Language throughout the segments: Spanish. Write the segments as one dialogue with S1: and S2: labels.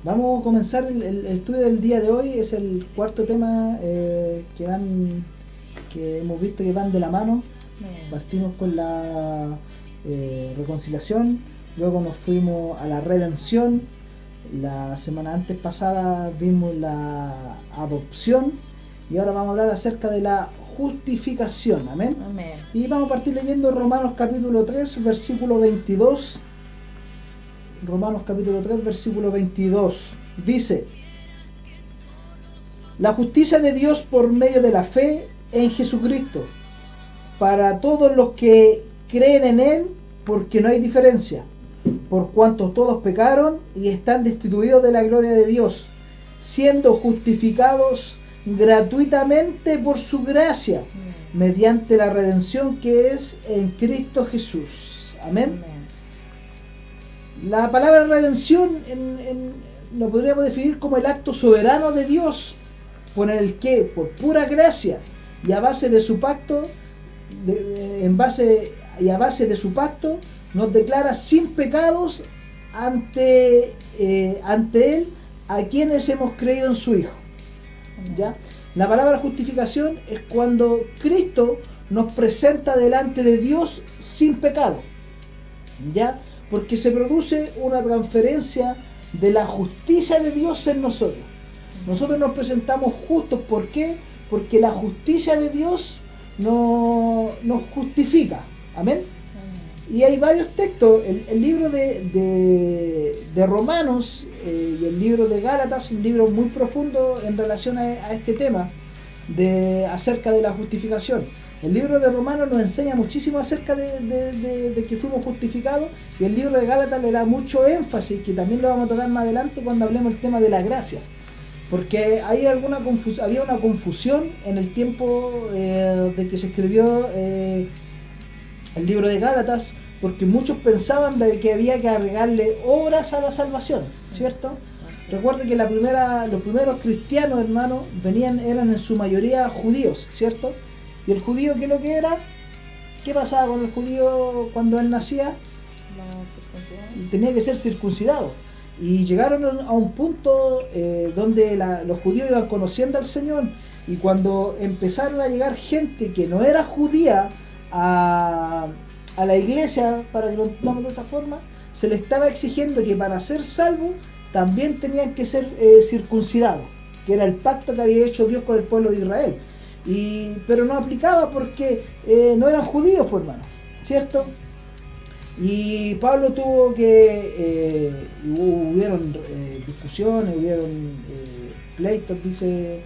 S1: Vamos a comenzar el estudio del día de hoy. Es el cuarto tema que hemos visto que van de la mano. Partimos con la reconciliación, luego nos fuimos a la redención. La semana antes pasada vimos la adopción y ahora vamos a hablar acerca de la justificación. Amén.
S2: Amén.
S1: Y vamos a partir leyendo Romanos capítulo 3, versículo 22. Romanos capítulo 3, versículo 22. Dice: la justicia de Dios por medio de la fe en Jesucristo, para todos los que creen en Él, porque no hay diferencia, por cuanto todos pecaron y están destituidos de la gloria de Dios, siendo justificados gratuitamente por su gracia, mediante la redención que es en Cristo Jesús. Amén.
S2: Amén.
S1: La palabra redención lo podríamos definir como el acto soberano de Dios, por el que, por pura gracia y a base de su pacto, a base de su pacto, nos declara sin pecados ante Él, a quienes hemos creído en su Hijo. ¿Ya? La palabra justificación es cuando Cristo nos presenta delante de Dios sin pecado, ¿ya? Porque se produce una transferencia de la justicia de Dios en nosotros. Nosotros nos presentamos justos. ¿Por qué? Porque la justicia de Dios nos justifica. Amén. Y hay varios textos. El libro de Romanos y el libro de Gálatas, un libro muy profundo en relación a este tema acerca de la justificación. El libro de Romanos nos enseña muchísimo acerca de que fuimos justificados, y el libro de Gálatas le da mucho énfasis, que también lo vamos a tocar más adelante cuando hablemos del tema de la gracia. Porque hay había una confusión en el tiempo de que se escribió el libro de Gálatas, porque muchos pensaban de que había que agregarle obras a la salvación, ¿cierto? Recuerde que los primeros cristianos, hermanos, eran en su mayoría judíos, ¿cierto? Y el judío, ¿qué es lo que era? ¿Qué pasaba con el judío cuando él nacía? Tenía que ser circuncidado. Y llegaron a un punto donde los judíos iban conociendo al Señor, y cuando empezaron a llegar gente que no era judía a la iglesia, para que lo entendamos de esa forma, se le estaba exigiendo que para ser salvos también tenían que ser circuncidados, que era el pacto que había hecho Dios con el pueblo de Israel. Pero no aplicaba porque no eran judíos, pues, hermano, ¿cierto? Y Pablo tuvo que hubieron discusiones, hubieron pleitos, dice,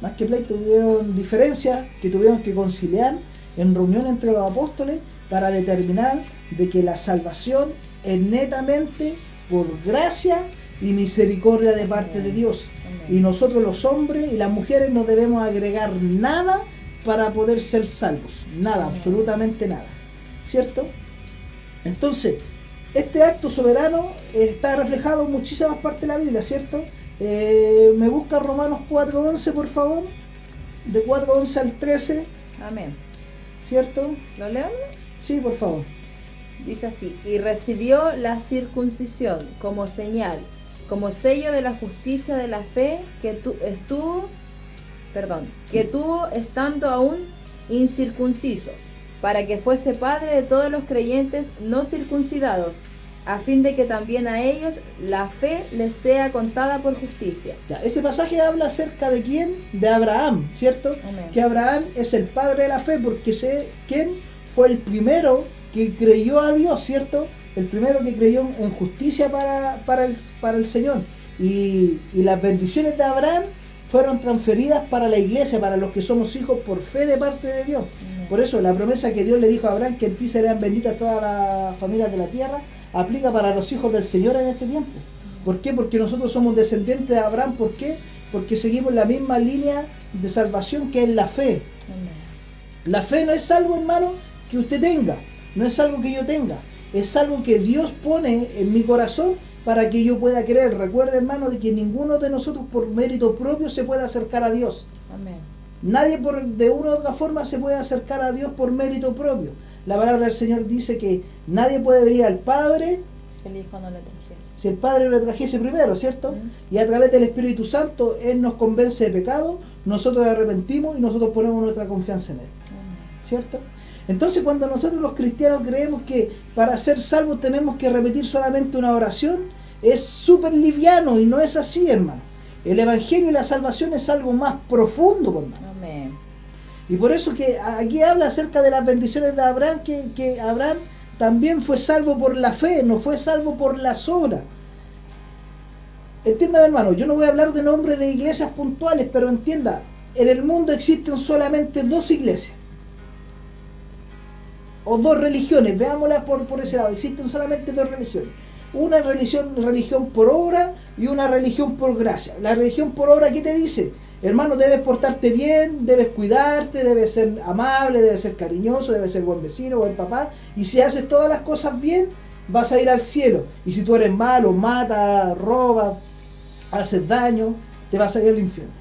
S1: más que pleitos, hubieron diferencias que tuvieron que conciliar en reunión entre los apóstoles para determinar de que la salvación es netamente por gracia y misericordia de parte de Dios. Y nosotros, los hombres y las mujeres, no debemos agregar nada para poder ser salvos. Nada, absolutamente nada, ¿cierto? Entonces, este acto soberano está reflejado en muchísimas partes de la Biblia, ¿cierto? Me busca Romanos 4:11, por favor. De 4:11 al 13.
S2: Amén.
S1: ¿Cierto?
S2: ¿Lo leo?
S1: Sí, por favor.
S2: Dice así: y recibió la circuncisión como señal, como sello de la justicia de la fe que tuvo estando aún incircunciso, para que fuese padre de todos los creyentes no circuncidados, a fin de que también a ellos la fe les sea contada por justicia.
S1: Ya, este pasaje habla acerca de quién, de Abraham, ¿cierto?
S2: Amén.
S1: Que Abraham es el padre de la fe, porque quién fue el primero que creyó a Dios, ¿cierto? El primero que creyó en justicia para el Señor. Y las bendiciones de Abraham fueron transferidas para la iglesia, para los que somos hijos por fe de parte de Dios. Por eso la promesa que Dios le dijo a Abraham, que en ti serán benditas todas las familias de la tierra, aplica para los hijos del Señor en este tiempo. ¿Por qué? Porque nosotros somos descendientes de Abraham. ¿Por qué? Porque seguimos la misma línea de salvación, que es la fe. La fe no es algo, hermano, que usted tenga, no es algo que yo tenga, es algo que Dios pone en mi corazón para que yo pueda creer. Recuerde, hermano, de que ninguno de nosotros por mérito propio se puede acercar a Dios.
S2: Amén.
S1: Nadie de una u otra forma se puede acercar a Dios por mérito propio. La palabra del Señor dice que nadie puede venir al Padre
S2: Si el Hijo no le trajese.
S1: Si el Padre lo trajese primero, ¿cierto? Y a través del Espíritu Santo, Él nos convence de pecado, nosotros arrepentimos y nosotros ponemos nuestra confianza en Él, ¿cierto? Entonces, cuando nosotros los cristianos creemos que para ser salvos tenemos que repetir solamente una oración, es súper liviano y no es así, hermano. El Evangelio y la salvación es algo más profundo, hermano.
S2: Amén.
S1: Y por eso que aquí habla acerca de las bendiciones de Abraham, que Abraham también fue salvo por la fe, no fue salvo por las obras. Entienda, hermano, yo no voy a hablar de nombres de iglesias puntuales, pero entienda, en el mundo existen solamente dos iglesias. O dos religiones, veámosla por ese lado, existen solamente dos religiones. Una religión por obra y una religión por gracia. La religión por obra, ¿qué te dice? Hermano, debes portarte bien, debes cuidarte, debes ser amable, debes ser cariñoso, debes ser buen vecino, buen papá. Y si haces todas las cosas bien, vas a ir al cielo. Y si tú eres malo, matas, robas, haces daño, te vas a ir al infierno.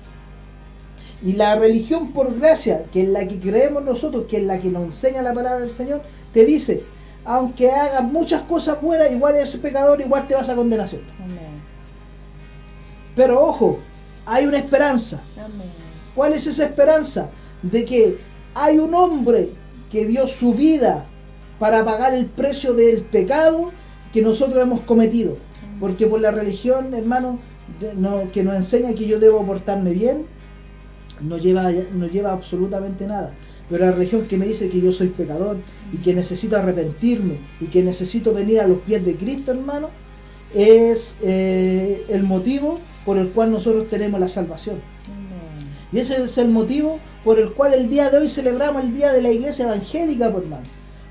S1: Y la religión por gracia, que es la que creemos nosotros, que es la que nos enseña la palabra del Señor, te dice, aunque hagas muchas cosas buenas, igual eres pecador, igual te vas a condenación.
S2: Amén.
S1: Pero ojo, hay una esperanza.
S2: Amén.
S1: ¿Cuál es esa esperanza? De que hay un hombre que dio su vida para pagar el precio del pecado que nosotros hemos cometido. Porque por la religión, hermano, que nos enseña que yo debo portarme bien, no lleva absolutamente nada. Pero la religión que me dice que yo soy pecador y que necesito arrepentirme y que necesito venir a los pies de Cristo, hermano, es el motivo por el cual nosotros tenemos la salvación.
S2: Amén.
S1: Y ese es el motivo por el cual el día de hoy celebramos el día de la iglesia evangélica, por hermano.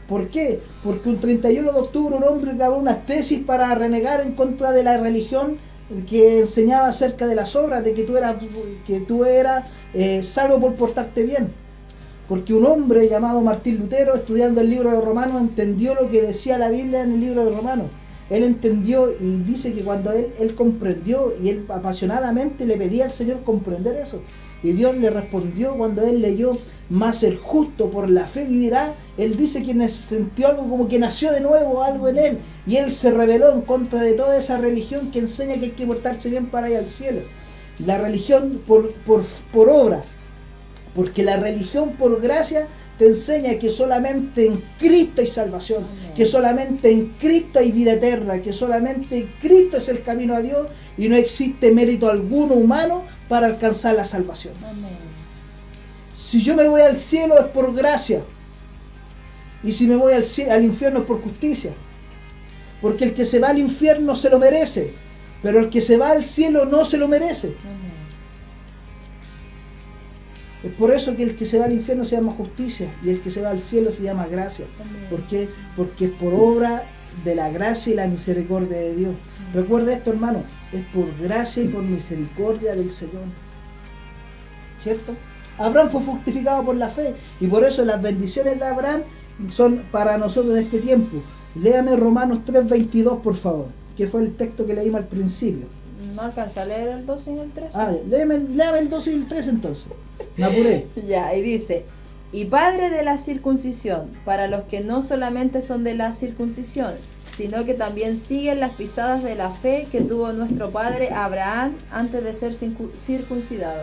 S1: ¿Por qué? Porque un 31 de octubre un hombre grabó unas tesis para renegar en contra de la religión que enseñaba acerca de las obras, de que tú eras salvo por portarte bien. Porque un hombre llamado Martín Lutero, estudiando el libro de Romanos, entendió lo que decía la Biblia en el libro de Romanos. Él entendió y dice que cuando él comprendió y él apasionadamente le pedía al Señor comprender eso. Y Dios le respondió cuando él leyó, mas el justo por la fe vivirá. Él dice que sintió algo como que nació de nuevo, algo en él. Y él se rebeló en contra de toda esa religión que enseña que hay que portarse bien para ir al cielo. La religión por obra. Porque la religión por gracia te enseña que solamente en Cristo hay salvación,
S2: Amén.
S1: que solamente en Cristo hay vida eterna, que solamente Cristo es el camino a Dios y no existe mérito alguno humano para alcanzar la salvación.
S2: Amén.
S1: Si yo me voy al cielo es por gracia y si me voy al infierno es por justicia. Porque el que se va al infierno se lo merece, pero el que se va al cielo no se lo merece.
S2: Amén.
S1: Es por eso que el que se va al infierno se llama justicia y el que se va al cielo se llama gracia.
S2: Amén.
S1: ¿Por qué? Porque es por obra de la gracia y la misericordia de Dios. Recuerda esto, hermano, es por gracia y por misericordia del Señor. ¿Cierto? Abraham fue fructificado por la fe y por eso las bendiciones de Abraham son para nosotros en este tiempo. Léame Romanos 3:22, por favor, que fue el texto que leímos al principio.
S2: No alcancé a leer el 12 y el 13.
S1: Léame el 12 y el 13 entonces. Me apuré.
S2: Ya, y dice, y padre de la circuncisión, para los que no solamente son de la circuncisión, sino que también siguen las pisadas de la fe que tuvo nuestro padre Abraham antes de ser circuncidado.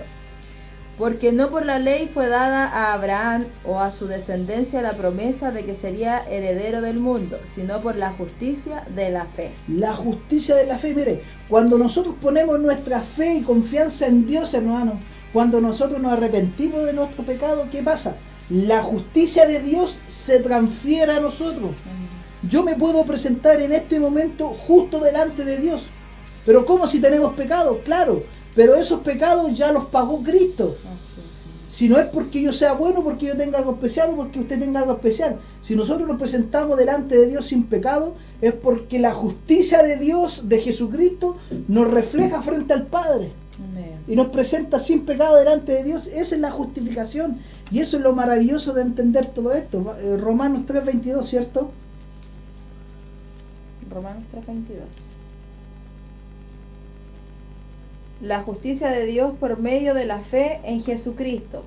S2: Porque no por la ley fue dada a Abraham o a su descendencia la promesa de que sería heredero del mundo, sino por la justicia de la fe.
S1: La justicia de la fe, mire, cuando nosotros ponemos nuestra fe y confianza en Dios, hermano, cuando nosotros nos arrepentimos de nuestro pecado, ¿qué pasa? La justicia de Dios se transfiere a nosotros. Yo me puedo presentar en este momento justo delante de Dios. Pero ¿cómo si tenemos pecado? Claro, pero esos pecados ya los pagó Cristo. Si no es porque yo sea bueno, porque yo tenga algo especial o porque usted tenga algo especial. Si nosotros nos presentamos delante de Dios sin pecado, es porque la justicia de Dios, de Jesucristo, nos refleja frente al Padre.
S2: Amén.
S1: Y nos presenta sin pecado delante de Dios. Esa es la justificación. Y eso es lo maravilloso de entender todo esto. Romanos 3:22, ¿cierto?
S2: Romanos 3:22. La justicia de Dios por medio de la fe en Jesucristo.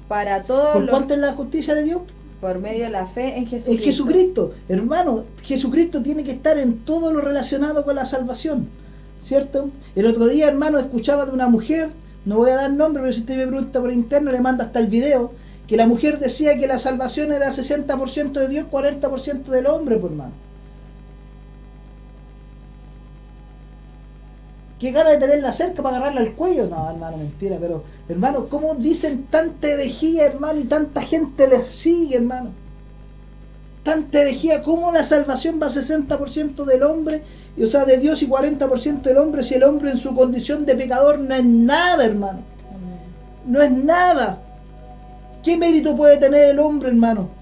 S2: Para todos
S1: ¿Por
S2: los...
S1: cuánto es la justicia de Dios?
S2: por medio de la fe en
S1: En
S2: Jesucristo.
S1: Jesucristo, hermano, Jesucristo tiene que estar en todo lo relacionado con la salvación, ¿cierto? El otro día, hermano, escuchaba de una mujer, no voy a dar nombre, pero si usted me pregunta por interno, le mando hasta el video, que la mujer decía que la salvación era 60% de Dios, 40% del hombre, por hermano. Qué ganas de tenerla cerca para agarrarla al cuello. No, hermano, mentira, pero, hermano, ¿cómo dicen tanta herejía, hermano, y tanta gente les sigue, hermano? Tanta herejía, ¿cómo la salvación va a 60% del hombre, o sea, de Dios, y 40% del hombre, si el hombre en su condición de pecador no es nada, hermano? No es nada. ¿Qué mérito puede tener el hombre, hermano?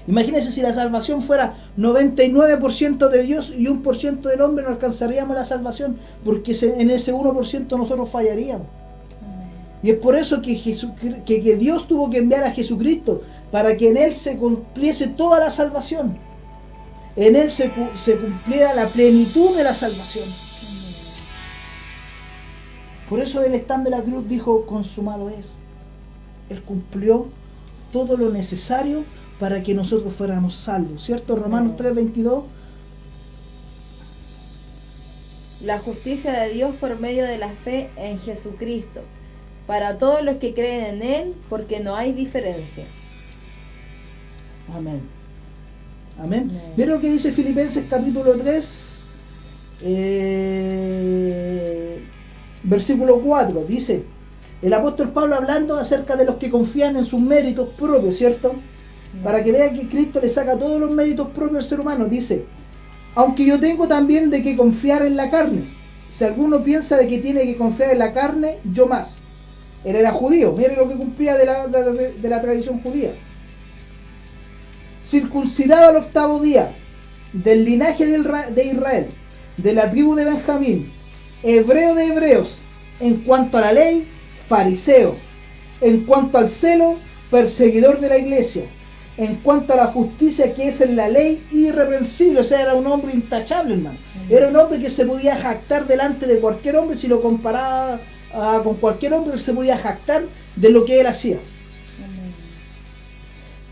S1: Imagínense si la salvación fuera 99% de Dios y 1% del hombre, no alcanzaríamos la salvación, porque en ese 1% nosotros fallaríamos. Y es por eso que Dios tuvo que enviar a Jesucristo, para que en Él se cumpliese toda la salvación. En Él se cumpliera la plenitud de la salvación. Por eso Él, estando en la cruz, dijo: consumado es. Él cumplió todo lo necesario para que nosotros fuéramos salvos, ¿cierto? Romanos 3:22.
S2: La justicia de Dios por medio de la fe en Jesucristo, para todos los que creen en Él, porque no hay diferencia.
S1: Amén. Amén. Mira lo que dice Filipenses capítulo 3, versículo 4. Dice el apóstol Pablo, hablando acerca de los que confían en sus méritos propios, ¿cierto? Para que vean que Cristo le saca todos los méritos propios al ser humano. Dice: aunque yo tengo también de que confiar en la carne. Si alguno piensa de que tiene que confiar en la carne, yo más. Él era judío, mire lo que cumplía de la tradición judía. Circuncidado al 8º día, del linaje de Israel, de la tribu de Benjamín, hebreo de hebreos, en cuanto a la ley, fariseo, en cuanto al celo, perseguidor de la iglesia, en cuanto a la justicia que es en la ley, irreprensible. O sea, era un hombre intachable, hermano. Era un hombre que se podía jactar delante de cualquier hombre. Si lo comparaba con cualquier hombre, él se podía jactar de lo que él hacía.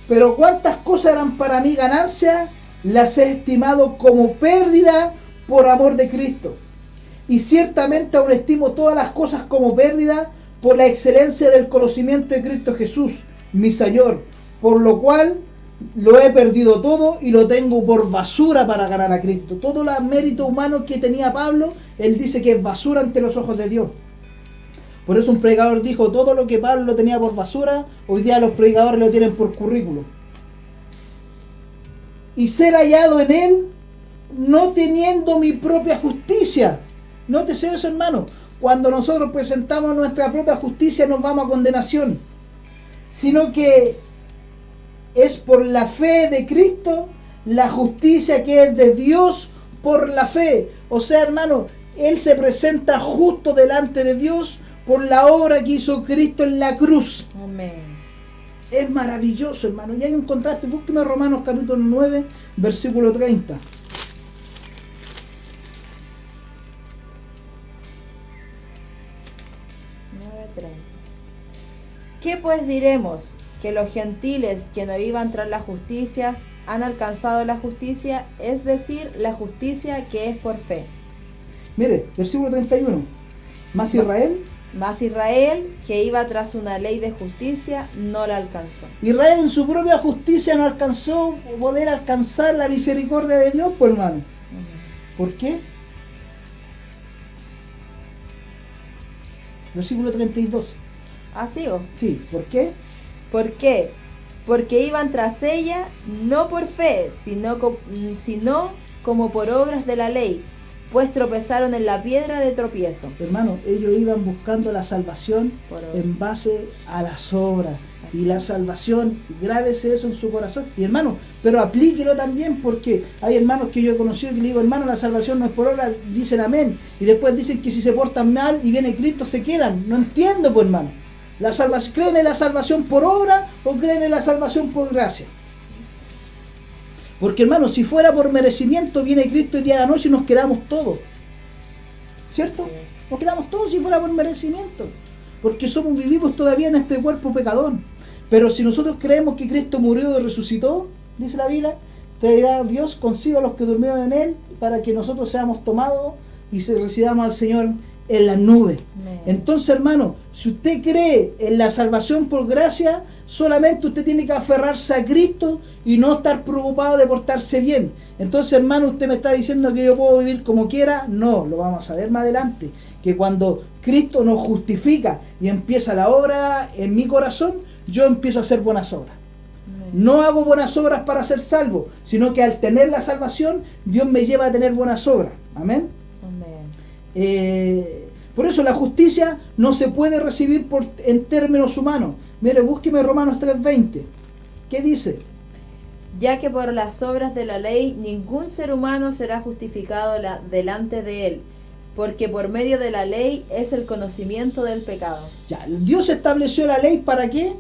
S1: Pero cuántas cosas eran para mí ganancia, las he estimado como pérdida por amor de Cristo. Y ciertamente aún estimo todas las cosas como pérdida por la excelencia del conocimiento de Cristo Jesús, mi Señor, por lo cual lo he perdido todo y lo tengo por basura para ganar a Cristo. Todo el mérito humano que tenía Pablo, él dice que es basura ante los ojos de Dios. Por eso un predicador dijo: todo lo que Pablo lo tenía por basura, hoy día los predicadores lo tienen por currículum. Y ser hallado en él, no teniendo mi propia justicia. Nótese eso, hermano. Cuando nosotros presentamos nuestra propia justicia, nos vamos a condenación. Sino que es por la fe de Cristo, la justicia que es de Dios por la fe. O sea, hermano, Él se presenta justo delante de Dios por la obra que hizo Cristo en la cruz.
S2: Amén.
S1: Es maravilloso, hermano. Y hay un contraste. Búsqueme Romanos capítulo 9, versículo 30.
S2: 9:30. ¿Qué pues diremos? Que los gentiles que no iban tras las justicias han alcanzado la justicia, es decir, la justicia que es por fe.
S1: Mire, versículo 31. Más Israel,
S2: que iba tras una ley de justicia, no la alcanzó.
S1: Israel en su propia justicia no alcanzó poder alcanzar la misericordia de Dios, pues, hermano. ¿Por qué? Versículo 32.
S2: ¿Ah, sigo?
S1: Sí, ¿por qué?
S2: ¿Por qué? Porque iban tras ella no por fe, sino como por obras de la ley, pues tropezaron en la piedra de tropiezo.
S1: Hermano, ellos iban buscando la salvación en base a las obras. Y la salvación, grábese eso en su corazón. Y hermano, pero aplíquelo también, porque hay hermanos que yo he conocido que le digo: hermano, la salvación no es por obra, dicen amén. Y después dicen que si se portan mal y viene Cristo se quedan. No entiendo, pues, hermano. ¿Creen en la salvación por obra o creen en la salvación por gracia? Porque, hermano, si fuera por merecimiento, viene Cristo el día de la noche y nos quedamos todos. ¿Cierto? Nos quedamos todos si fuera por merecimiento. Porque vivimos todavía en este cuerpo pecador. Pero si nosotros creemos que Cristo murió y resucitó, dice la Biblia, traerá Dios consigo a los que durmieron en Él, para que nosotros seamos tomados y recibamos al Señor en las nubes.
S2: Amén.
S1: Entonces, hermano, si usted cree en la salvación por gracia, solamente usted tiene que aferrarse a Cristo y no estar preocupado de portarse bien. Entonces, hermano, usted me está diciendo que yo puedo vivir como quiera. No, lo vamos a ver más adelante, que cuando Cristo nos justifica y empieza la obra en mi corazón, yo empiezo a hacer buenas obras. No hago buenas obras para ser salvo, sino que al tener la salvación, Dios me lleva a tener buenas obras. Amén.
S2: Amén.
S1: Por eso la justicia no se puede recibir en términos humanos. Mire, búsqueme Romanos 3:20. ¿Qué dice?
S2: Ya que por las obras de la ley ningún ser humano será justificado delante de él, porque por medio de la ley es el conocimiento del pecado.
S1: Ya, Dios estableció la ley ¿para qué?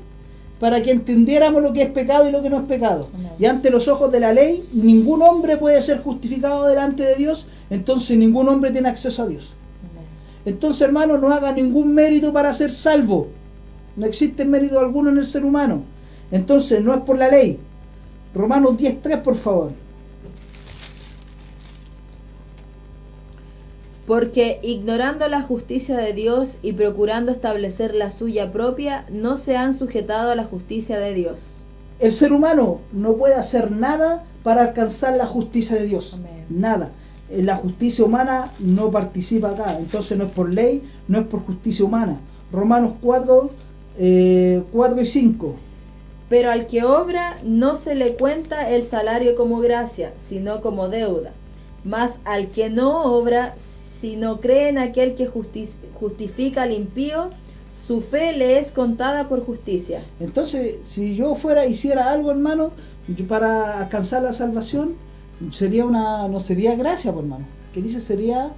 S1: Para que entendiéramos lo que es pecado y lo que no es pecado.
S2: Amén.
S1: Y ante los ojos de la ley, ningún hombre puede ser justificado delante de Dios, entonces ningún hombre tiene acceso a Dios.
S2: Amén.
S1: Entonces, hermano, no haga ningún mérito para ser salvo. No existe mérito alguno en el ser humano. Entonces, no es por la ley. Romanos 10:3, por favor.
S2: Porque ignorando la justicia de Dios y procurando establecer la suya propia, no se han sujetado a la justicia de Dios.
S1: El ser humano no puede hacer nada para alcanzar la justicia de Dios.
S2: Amén.
S1: Nada. La justicia humana no participa acá. Entonces no es por ley, no es por justicia humana. Romanos 4 y 5.
S2: Pero al que obra no se le cuenta el salario como gracia, sino como deuda. Mas al que no obra, si no cree en aquel que justifica al impío, su fe le es contada por justicia.
S1: Entonces, si yo hiciera algo, hermano, para alcanzar la salvación, no sería gracia, por hermano. ¿Qué dice? Sería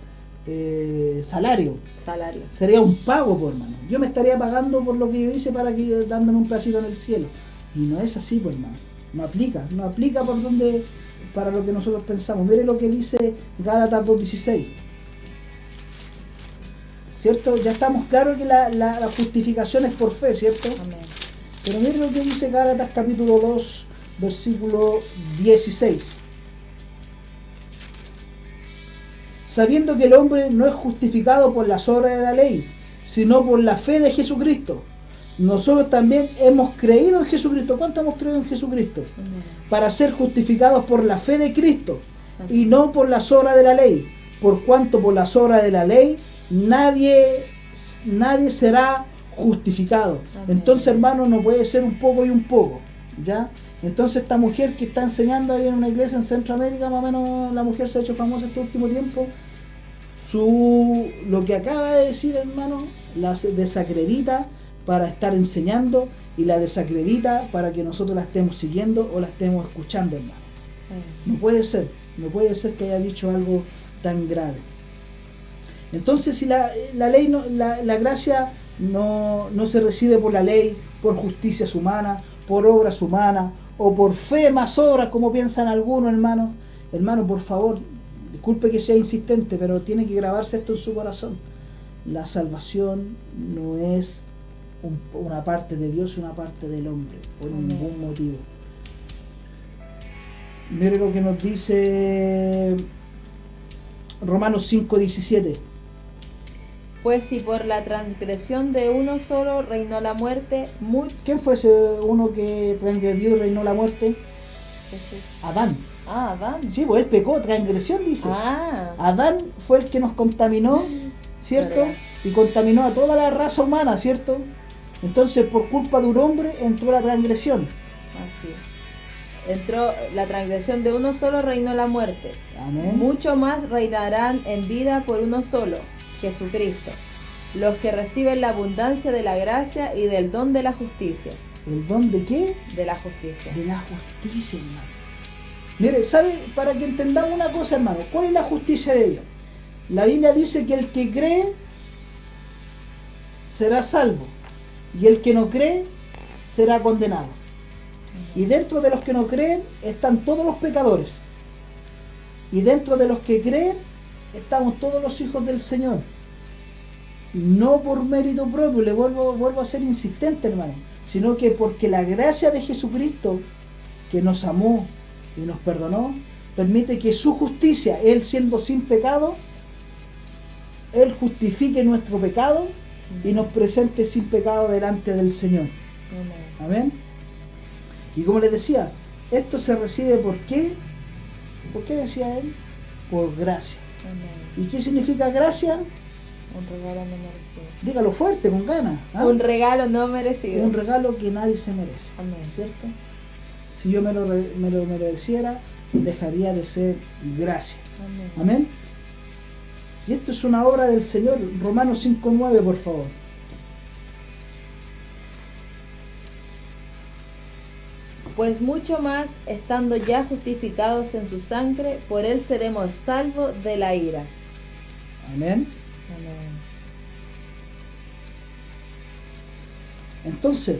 S1: salario.
S2: Salario.
S1: Sería un pago, por hermano. Yo me estaría pagando por lo que yo hice para que dándome un pedacito en el cielo. Y no es así, por hermano. No aplica por donde, para lo que nosotros pensamos. Mire lo que dice Gálatas 2:16. ¿Cierto? Ya estamos claros que la justificación es por fe, ¿cierto?
S2: Amén.
S1: Pero mire lo que dice Gálatas capítulo 2, versículo 16. Sabiendo que el hombre no es justificado por las obras de la ley, sino por la fe de Jesucristo. Nosotros también hemos creído en Jesucristo. ¿Cuánto hemos creído en Jesucristo?
S2: Amén.
S1: Para ser justificados por la fe de Cristo y no por las obras de la ley. Por cuanto por las obras de la ley nadie será justificado.
S2: Amén.
S1: Entonces, hermano, no puede ser un poco y un poco, ¿ya? Entonces esta mujer que está enseñando ahí en una iglesia en Centroamérica, más o menos la mujer se ha hecho famosa este último tiempo, lo que acaba de decir, hermano, la desacredita para estar enseñando y la desacredita para que nosotros la estemos siguiendo o la estemos escuchando, hermano. No puede ser que haya dicho algo tan grave. Entonces, si la ley, la gracia no se recibe por la ley, por justicias humanas, por obras humanas, o por fe más obras, como piensan algunos, hermano. Hermano, por favor, disculpe que sea insistente, pero tiene que grabarse esto en su corazón. La salvación no es una parte de Dios y una parte del hombre, por
S2: Amén.
S1: ningún motivo. Mire lo que nos dice Romanos 5:17.
S2: Pues si por la transgresión de uno solo reinó la muerte,
S1: ¿Quién fue ese uno que transgredió y reinó la muerte?
S2: Jesús.
S1: Adán.
S2: Ah, Adán.
S1: Sí, pues él pecó, transgresión dice.
S2: Ah,
S1: Adán fue el que nos contaminó, ¿cierto?
S2: Verdad.
S1: Y contaminó a toda la raza humana, ¿cierto? Entonces, por culpa de un hombre entró la transgresión.
S2: así. Entró la transgresión de uno solo reinó la muerte.
S1: Amén.
S2: Mucho más reinarán en vida por uno solo, Jesucristo, los que reciben la abundancia de la gracia y del don de la justicia.
S1: ¿El don de qué?
S2: De la justicia.
S1: De la justicia, hermano. Mire, ¿sabe? Para que entendamos una cosa, hermano, ¿cuál es la justicia de Dios? La Biblia dice que el que cree será salvo y el que no cree será condenado. Y dentro de los que no creen están todos los pecadores. Y dentro de los que creen estamos todos los hijos del Señor. No por mérito propio, le vuelvo a ser insistente, hermano, sino que porque la gracia de Jesucristo, que nos amó y nos perdonó, permite que su justicia, Él siendo sin pecado, Él justifique nuestro pecado y nos presente sin pecado delante del Señor. Amén. Y como les decía, esto se recibe ¿por qué? ¿Por qué decía Él? Por gracia.
S2: Amén.
S1: ¿Y qué significa gracia?
S2: Un regalo no merecido.
S1: Dígalo fuerte, con ganas. ¿Ah?
S2: Un regalo no merecido.
S1: Un regalo que nadie se merece.
S2: Amén.
S1: ¿Cierto? Si yo me lo mereciera, dejaría de ser gracia.
S2: Amén.
S1: Amén. Y esto es una obra del Señor. Romanos 5:9, por favor.
S2: Pues mucho más, estando ya justificados en su sangre, por él seremos salvos de la ira.
S1: Amén.
S2: Amén.
S1: Entonces,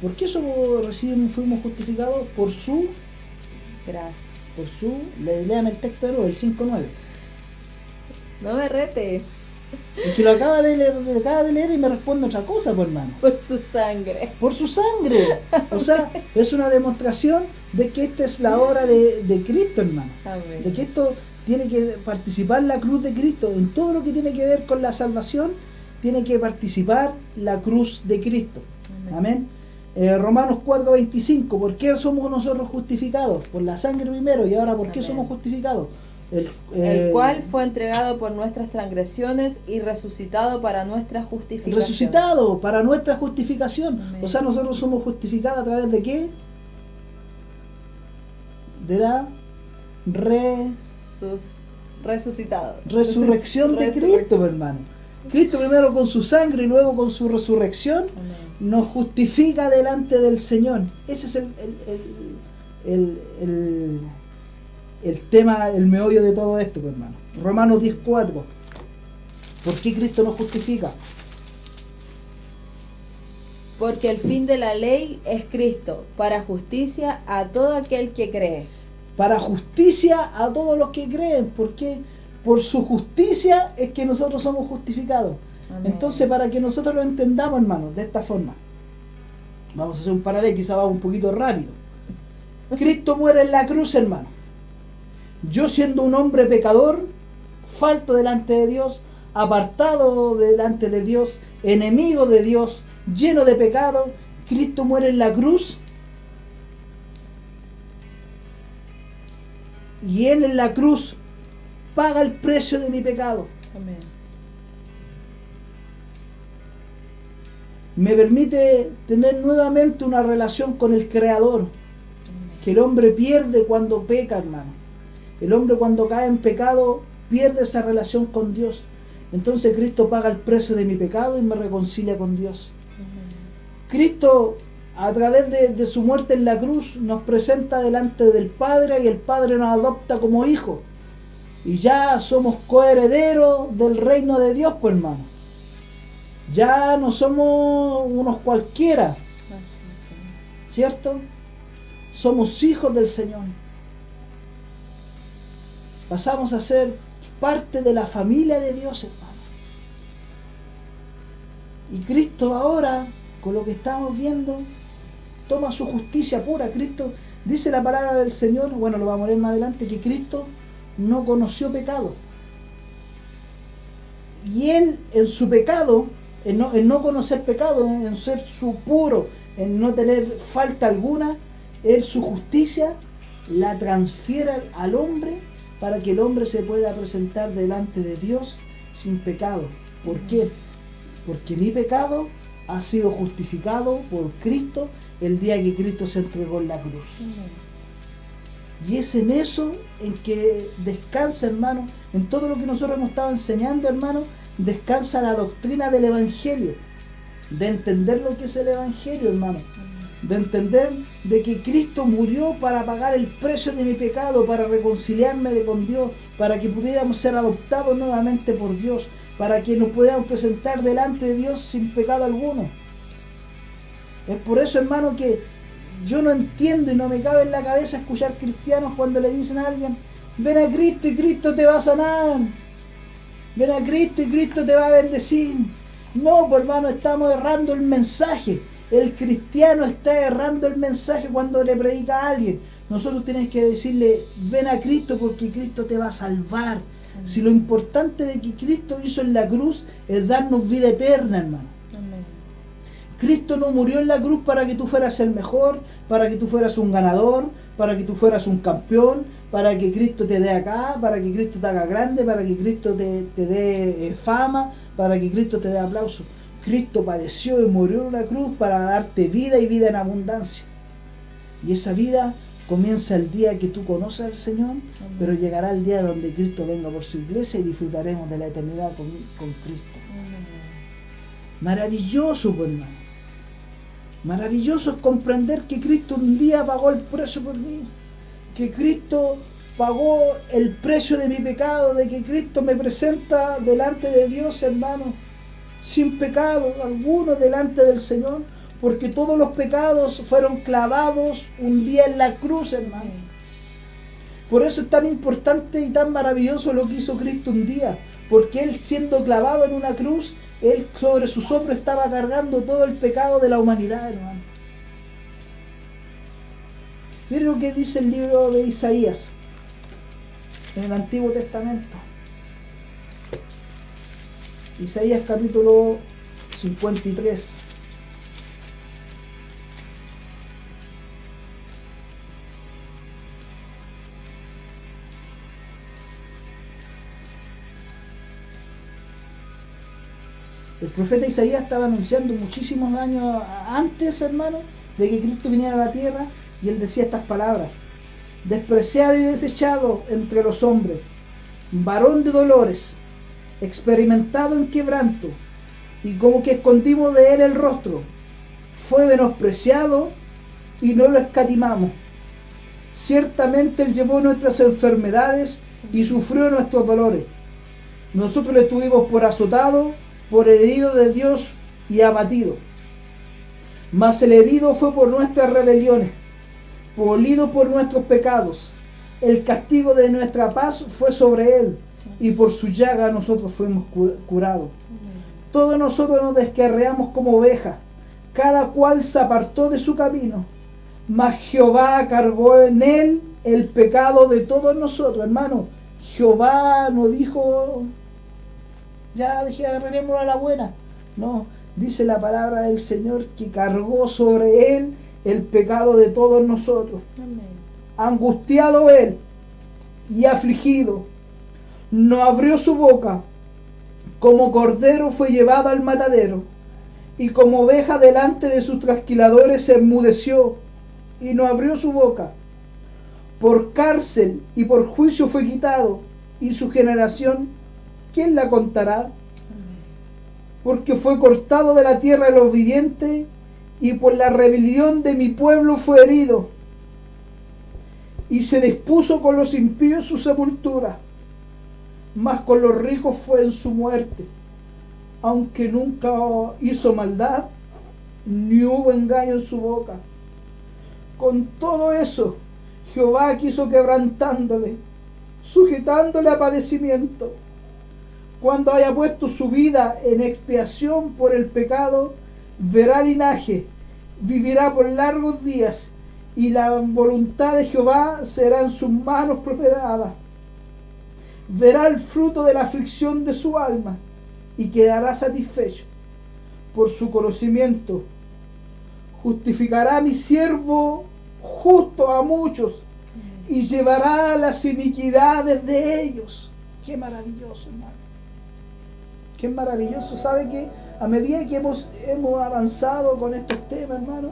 S1: ¿por qué fuimos justificados? Por su,
S2: Gracias.
S1: léame el texto de nuevo, el 5:9.
S2: No me rete.
S1: Es que lo acaba de leer y me responde otra cosa, pues, hermano.
S2: Por su sangre.
S1: Por su sangre. O sea, es una demostración de que esta es la obra de Cristo, hermano.
S2: Amén.
S1: De que esto tiene que participar la cruz de Cristo. En todo lo que tiene que ver con la salvación, tiene que participar la cruz de Cristo. Amén. Romanos 4:25. ¿Por qué somos nosotros justificados? Por la sangre primero, y ahora ¿por qué
S2: Amén.
S1: somos justificados?
S2: El cual fue entregado por nuestras transgresiones y resucitado para nuestra justificación.
S1: Resucitado para nuestra justificación.
S2: Amén.
S1: O sea, nosotros somos justificados a través de ¿qué? De la
S2: Resucitado.
S1: resurrección de Cristo, hermano. Cristo primero con su sangre y luego con su resurrección
S2: Amén.
S1: nos justifica delante del Señor. Ese es el tema, el meollo de todo esto, pues, hermano. Romanos 10:4. ¿Por qué Cristo nos justifica?
S2: Porque el fin de la ley es Cristo, para justicia a todo aquel que cree.
S1: Para justicia a todos los que creen. ¿Por qué? Por su justicia es que nosotros somos justificados.
S2: Amén.
S1: Entonces, para que nosotros lo entendamos, hermanos, de esta forma, vamos a hacer un paralelo, quizá va un poquito rápido. Cristo muere en la cruz, hermano. Yo, siendo un hombre pecador, falto delante de Dios, apartado delante de Dios, enemigo de Dios, lleno de pecado, Cristo muere en la cruz. Y Él en la cruz paga el precio de mi pecado.
S2: Amén.
S1: Me permite tener nuevamente una relación con el Creador, que el hombre pierde cuando peca, hermano. El hombre cuando cae en pecado pierde esa relación con Dios. Entonces Cristo paga el precio de mi pecado y me reconcilia con Dios. Cristo, a través de su muerte en la cruz, nos presenta delante del Padre y el Padre nos adopta como hijos. Y ya somos coherederos del reino de Dios, pues, hermano. Ya no somos unos cualquiera, ¿cierto? Somos hijos del Señor. Pasamos a ser parte de la familia de Dios, hermano. Y Cristo ahora, con lo que estamos viendo, toma su justicia pura. Cristo, dice la palabra del Señor, bueno, lo vamos a leer más adelante, que Cristo no conoció pecado. Y Él, en su pecado, en no conocer pecado, en ser su puro, en no tener falta alguna, Él su justicia la transfiere al hombre para que el hombre se pueda presentar delante de Dios sin pecado. ¿Por qué? Porque mi pecado ha sido justificado por Cristo el día que Cristo se entregó en la cruz. Y es en eso en que descansa, hermano, en todo lo que nosotros hemos estado enseñando, hermano, descansa la doctrina del Evangelio, de entender lo que es el Evangelio, hermano, de entender de que Cristo murió para pagar el precio de mi pecado, para reconciliarme con Dios, para que pudiéramos ser adoptados nuevamente por Dios, para que nos pudiéramos presentar delante de Dios sin pecado alguno. Es por eso, hermano, que yo no entiendo y no me cabe en la cabeza escuchar cristianos cuando le dicen a alguien: ven a Cristo y Cristo te va a sanar, ven a Cristo y Cristo te va a bendecir. No, pues, hermano, estamos errando el mensaje. El cristiano está errando el mensaje cuando le predica a alguien. Nosotros tenemos que decirle, ven a Cristo porque Cristo te va a salvar.
S2: Amén.
S1: Si lo importante de que Cristo hizo en la cruz es darnos vida eterna, hermano.
S2: Amén.
S1: Cristo no murió en la cruz para que tú fueras el mejor, para que tú fueras un ganador, para que tú fueras un campeón, para que Cristo te dé acá, para que Cristo te haga grande, para que Cristo te dé fama, para que Cristo te dé aplauso. Cristo padeció y murió en una cruz para darte vida y vida en abundancia. Y esa vida comienza el día que tú conoces al Señor, pero llegará el día donde Cristo venga por su iglesia y disfrutaremos de la eternidad con Cristo. Maravilloso, pues, hermano. Maravilloso es comprender que Cristo un día pagó el precio por mí, que Cristo pagó el precio de mi pecado, de que Cristo me presenta delante de Dios, hermano, sin pecado alguno delante del Señor, porque todos los pecados fueron clavados un día en la cruz, hermano. Por eso es tan importante y tan maravilloso lo que hizo Cristo un día, porque Él, siendo clavado en una cruz, Él sobre sus hombros estaba cargando todo el pecado de la humanidad, hermano. Miren lo que dice el libro de Isaías en el Antiguo Testamento. Isaías capítulo 53. El profeta Isaías estaba anunciando muchísimos años antes, hermano, de que Cristo viniera a la tierra, y él decía estas palabras: despreciado y desechado entre los hombres, varón de dolores, experimentado en quebranto, y como que escondimos de él el rostro, fue menospreciado y no lo escatimamos. Ciertamente él llevó nuestras enfermedades y sufrió nuestros dolores. Nosotros le tuvimos por azotado, por herido de Dios y abatido. Mas el herido fue por nuestras rebeliones, molido por nuestros pecados. El castigo de nuestra paz fue sobre él, y por su llaga nosotros fuimos curados. Todos nosotros nos descarriamos como ovejas, cada cual se apartó de su camino, mas Jehová cargó en él el pecado de todos nosotros. Hermano, Jehová no dijo, ya agarraremos a la buena. No, dice la palabra del Señor que cargó sobre él el pecado de todos nosotros.
S2: Amén.
S1: Angustiado él y afligido, no abrió su boca. Como cordero fue llevado al matadero, y como oveja delante de sus trasquiladores se enmudeció y no abrió su boca. Por cárcel y por juicio fue quitado, y su generación, ¿quién la contará? Porque fue cortado de la tierra de los vivientes, y por la rebelión de mi pueblo fue herido. Y se dispuso con los impíos su sepultura, mas con los ricos fue en su muerte. Aunque nunca hizo maldad, ni hubo engaño en su boca. Con todo eso, Jehová quiso quebrantándole, sujetándole a padecimiento. Cuando haya puesto su vida en expiación por el pecado, verá linaje, vivirá por largos días, y la voluntad de Jehová será en sus manos prosperada. Verá el fruto de la aflicción de su alma, y quedará satisfecho. Por su conocimiento justificará a mi siervo justo a muchos, y llevará las iniquidades de ellos. Qué maravilloso, hermano. Qué maravilloso. ¿Sabe que a medida que hemos avanzado con estos temas, hermano,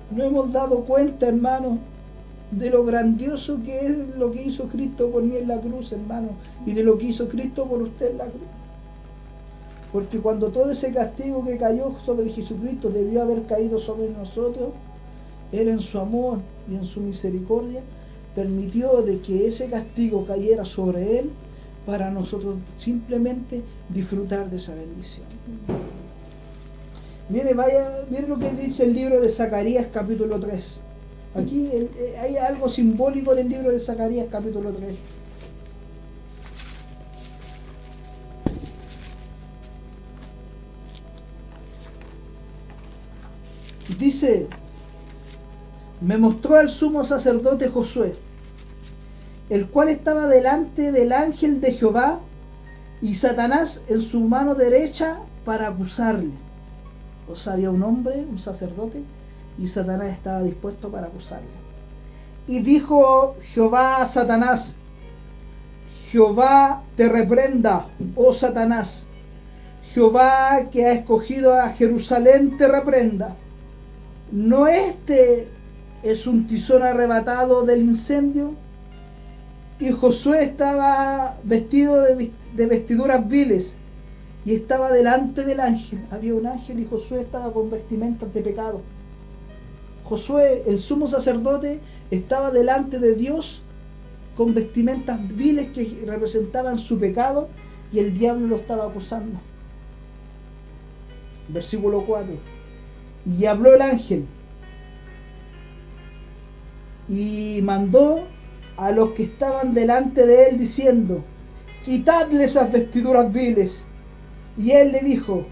S1: nos hemos dado cuenta, hermano, de lo grandioso que es lo que hizo Cristo por mí en la cruz, hermano, y de lo que hizo Cristo por usted en la cruz? Porque cuando todo ese castigo que cayó sobre Jesucristo debió haber caído sobre nosotros, Él en su amor y en su misericordia permitió de que ese castigo cayera sobre Él para nosotros simplemente disfrutar de esa bendición. Mire lo que dice el libro de Zacarías capítulo 3. Aquí hay algo simbólico en el libro de Zacarías capítulo 3. Dice, me mostró al sumo sacerdote Josué, el cual estaba delante del ángel de Jehová y Satanás en su mano derecha para acusarle. O sea, había un hombre, un sacerdote, y Satanás estaba dispuesto para acusarle. Y dijo Jehová a Satanás, Jehová te reprenda, oh Satanás. Jehová que ha escogido a Jerusalén te reprenda. ¿No este es un tizón arrebatado del incendio? Y Josué estaba vestido de vestiduras viles y estaba delante del ángel. Había un ángel y Josué estaba con vestimentas de pecado. Josué, el sumo sacerdote, estaba delante de Dios con vestimentas viles que representaban su pecado, y el diablo lo estaba acusando. Versículo 4. Y habló el ángel y mandó a los que estaban delante de él diciendo, quitadle esas vestiduras viles. Y él le dijo,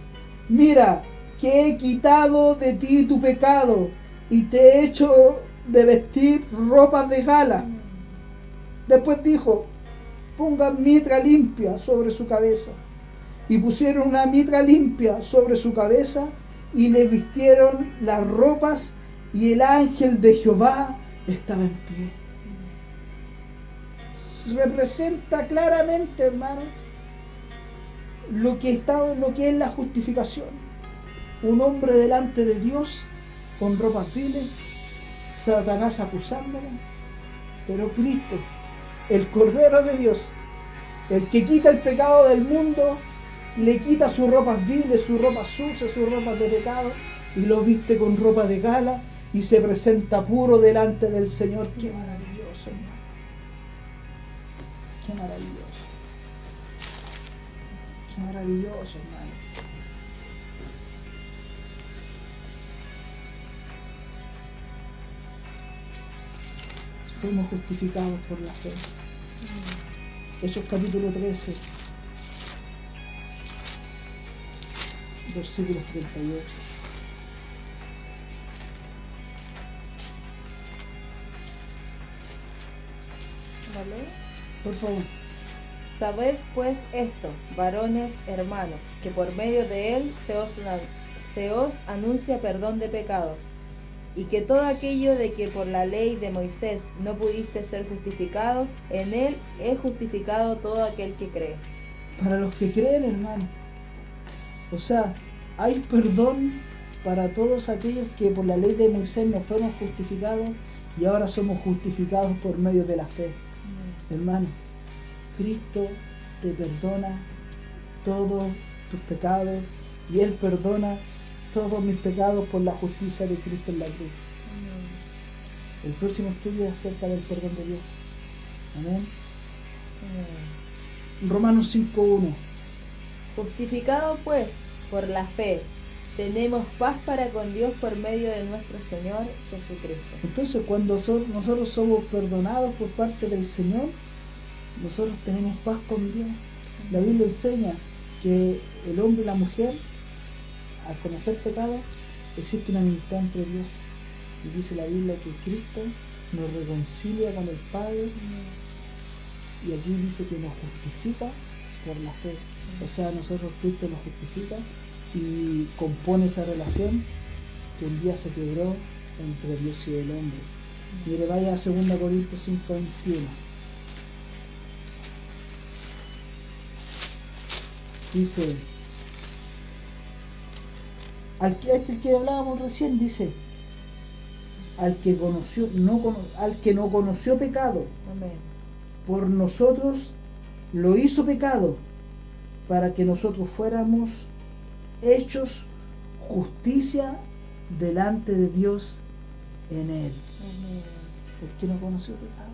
S1: mira, que he quitado de ti tu pecado y te he hecho de vestir ropas de gala. Después dijo, pongan mitra limpia sobre su cabeza. Y pusieron una mitra limpia sobre su cabeza y le vistieron las ropas, y el ángel de Jehová estaba en pie. Representa claramente, hermano, lo que es la justificación. Un hombre delante de Dios con ropas viles, Satanás acusándolo, pero Cristo, el Cordero de Dios, el que quita el pecado del mundo, le quita sus ropas viles, sus ropas sucias, sus ropas de pecado, y lo viste con ropa de gala y se presenta puro delante del Señor. ¡Qué maravilloso, hermano! ¡Qué maravilloso! ¡Qué maravilloso, hermano! Fuimos justificados por la fe. Hechos capítulo 13, versículos 38.
S2: ¿Vale?
S1: Por favor.
S2: Sabed pues esto, varones hermanos, que por medio de él se os anuncia perdón de pecados, y que todo aquello de que por la ley de Moisés no pudiste ser justificados, en él es justificado todo aquel que cree.
S1: Para los que creen, hermano. O sea, hay perdón para todos aquellos que por la ley de Moisés no fueron justificados y ahora somos justificados por medio de la fe. Hermano, Cristo te perdona todos tus pecados y Él perdona todos mis pecados por la justicia de Cristo en la cruz. El próximo estudio es acerca del perdón de Dios. Amén. Romanos 5:1.
S2: Justificado pues por la fe, tenemos paz para con Dios por medio de nuestro Señor Jesucristo.
S1: Entonces, cuando nosotros somos perdonados por parte del Señor, nosotros tenemos paz con Dios. La Biblia enseña que el hombre y la mujer, al conocer pecado, existe una amistad entre Dios. Y dice la Biblia que Cristo nos reconcilia con el Padre. Y aquí dice que nos justifica por la fe. O sea, nosotros Cristo nos justifica y compone esa relación que un día se quebró entre Dios y el hombre. Mire, vaya a 2 Corintios 5:21. Dice, al que hablábamos recién, dice, al que no conoció pecado,
S2: Amén.
S1: por nosotros lo hizo pecado, para que nosotros fuéramos hechos justicia delante de Dios en Él.
S2: Amén.
S1: El que no conoció pecado,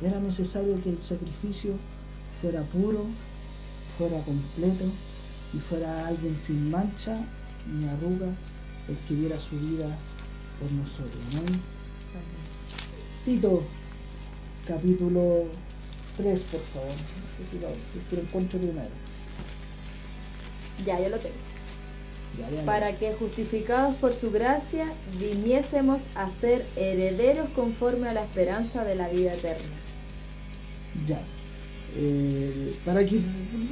S1: ¿no? Era necesario que el sacrificio fuera puro, fuera completo y fuera alguien sin mancha ni arruga, el que diera su vida por nosotros, ¿no? Tito, capítulo 3, por favor. No sé si lo encuentro primero.
S2: Ya, yo lo tengo.
S1: Ya.
S2: Para que justificados por su gracia viniésemos a ser herederos conforme a la esperanza de la vida eterna.
S1: Ya. Para que...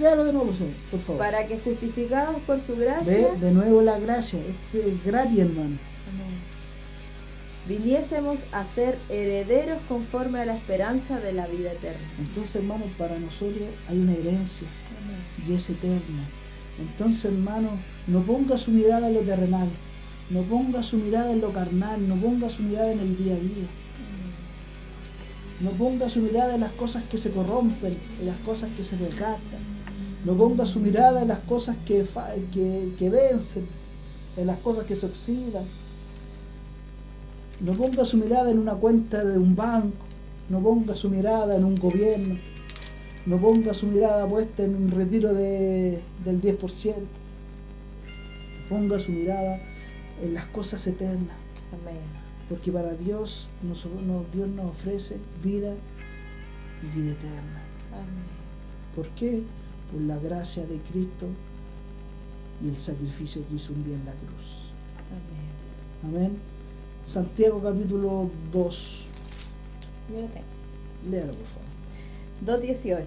S1: Léalo de nuevo, por favor.
S2: Para que justificados por su gracia...
S1: Ve de nuevo la gracia. Esto es gratis, hermano.
S2: Amén. Viniésemos a ser herederos conforme a la esperanza de la vida eterna.
S1: Entonces, hermano, para nosotros hay una herencia.
S2: Amén.
S1: Y es eterna. Entonces, hermano, no ponga su mirada en lo terrenal, no ponga su mirada en lo carnal, no ponga su mirada en el día a día, no ponga su mirada en las cosas que se corrompen, en las cosas que se desgastan, no ponga su mirada en las cosas que vencen, en las cosas que se oxidan, no ponga su mirada en una cuenta de un banco, no ponga su mirada en un gobierno, no ponga su mirada puesta en un retiro del 10%. Ponga su mirada en las cosas eternas.
S2: Amén.
S1: Porque para Dios Dios nos ofrece vida y vida eterna.
S2: Amén.
S1: ¿Por qué? Por la gracia de Cristo y el sacrificio que hizo un día en la cruz.
S2: Amén.
S1: Amén. Santiago capítulo 2.
S2: Yo lo tengo.
S1: Léalo, por favor.
S2: 2:18.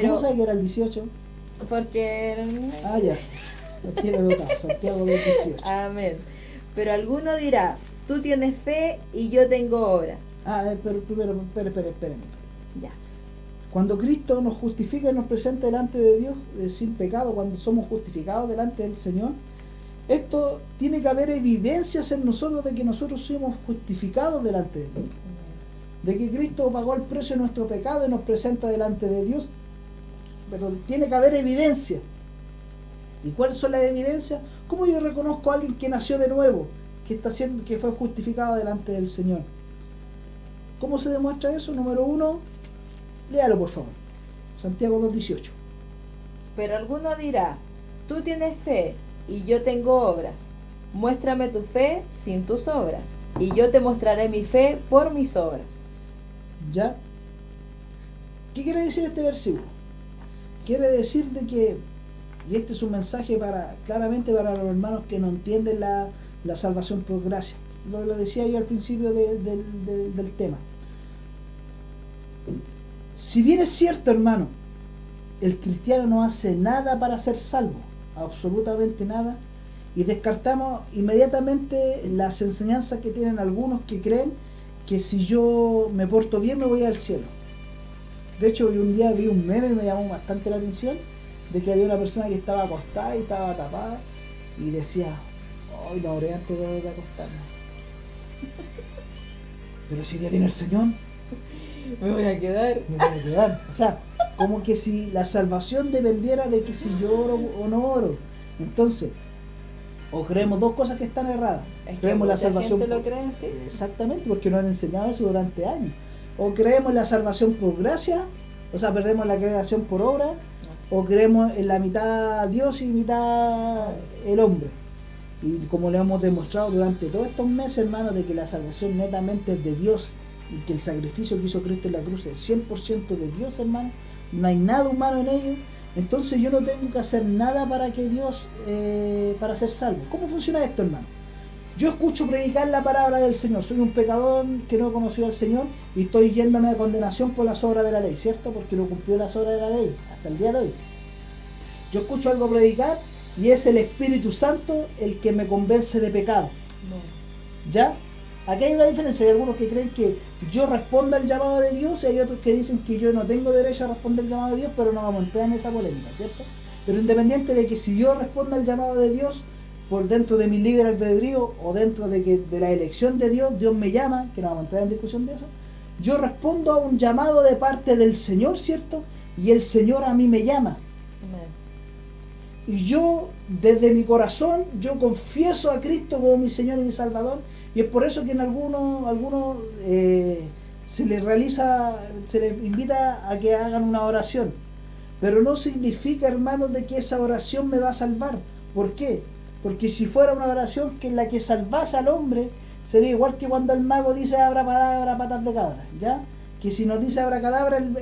S1: ¿Cómo sabe que era el 18?
S2: Porque...
S1: Ah, ya. Lo tiene anotado. Santiago 2:18.
S2: Amén. Pero alguno dirá, tú tienes fe y yo tengo obra.
S1: Pero primero, espérenme.
S2: Ya.
S1: Cuando Cristo nos justifica y nos presenta delante de Dios sin pecado, cuando somos justificados delante del Señor, esto tiene que haber evidencias en nosotros de que nosotros somos justificados delante de Dios. De que Cristo pagó el precio de nuestro pecado y nos presenta delante de Dios. Pero tiene que haber evidencia. ¿Y cuáles son las evidencias? ¿Cómo yo reconozco a alguien que nació de nuevo, que fue justificado delante del Señor? ¿Cómo se demuestra eso? Número 1, léalo por favor. Santiago 2:18.
S2: Pero alguno dirá, tú tienes fe y yo tengo obras. Muéstrame tu fe sin tus obras, y yo te mostraré mi fe por mis obras.
S1: ¿Ya? ¿Qué quiere decir este versículo? Quiere decir de que, y este es un mensaje claramente para los hermanos que no entienden la salvación por gracia. Lo decía yo al principio del tema. Si bien es cierto, hermano, el cristiano no hace nada para ser salvo, absolutamente nada, y descartamos inmediatamente las enseñanzas que tienen algunos que creen que si yo me porto bien me voy al cielo. De hecho, yo un día vi un meme y me llamó bastante la atención de que había una persona que estaba acostada y estaba tapada y decía, hoy no oré antes de acostarme. Pero si ya viene el Señor,
S2: Me voy a quedar.
S1: me voy a quedar. O sea, como que si la salvación dependiera de que si yo oro o no oro. Entonces, o creemos dos cosas que están erradas.
S2: Es que
S1: Creemos la
S2: mucha
S1: salvación
S2: gente lo cree así.
S1: Exactamente, porque nos han enseñado eso durante años. O creemos en la salvación por gracia, o sea, perdemos la creación por obra, o creemos en la mitad Dios y mitad el hombre. Y como le hemos demostrado durante todos estos meses, hermanos, de que la salvación netamente es de Dios y que el sacrificio que hizo Cristo en la cruz es 100% de Dios, hermano, no hay nada humano en ello. Entonces yo no tengo que hacer nada para que Dios, para ser salvo. ¿Cómo funciona esto, hermano? Yo escucho predicar la palabra del Señor. Soy un pecador que no he conocido al Señor y estoy yéndome a condenación por las obras de la ley, ¿cierto? Porque no cumplió las obras de la ley hasta el día de hoy. Yo escucho algo predicar y es el Espíritu Santo el que me convence de pecado. ¿Ya? Aquí hay una diferencia. Hay algunos que creen que yo respondo al llamado de Dios y hay otros que dicen que yo no tengo derecho a responder al llamado de Dios, pero no vamos a entrar en esa polémica, ¿cierto? Pero independiente de que si yo respondo al llamado de Dios por dentro de mi libre albedrío o dentro de la elección de Dios, Dios me llama, que no vamos a entrar en discusión de eso, yo respondo a un llamado de parte del Señor, ¿cierto? Y el Señor a mí me llama.
S2: Amén.
S1: Y yo, desde mi corazón, yo confieso a Cristo como mi Señor y mi Salvador. Y es por eso que en algunos se les invita a que hagan una oración. Pero no significa, hermanos, de que esa oración me va a salvar. ¿Por qué? Porque si fuera una oración que en la que salvase al hombre, sería igual que cuando el mago dice abracadabra, patas de cabra, ¿ya? Que si nos dice abracadabra, el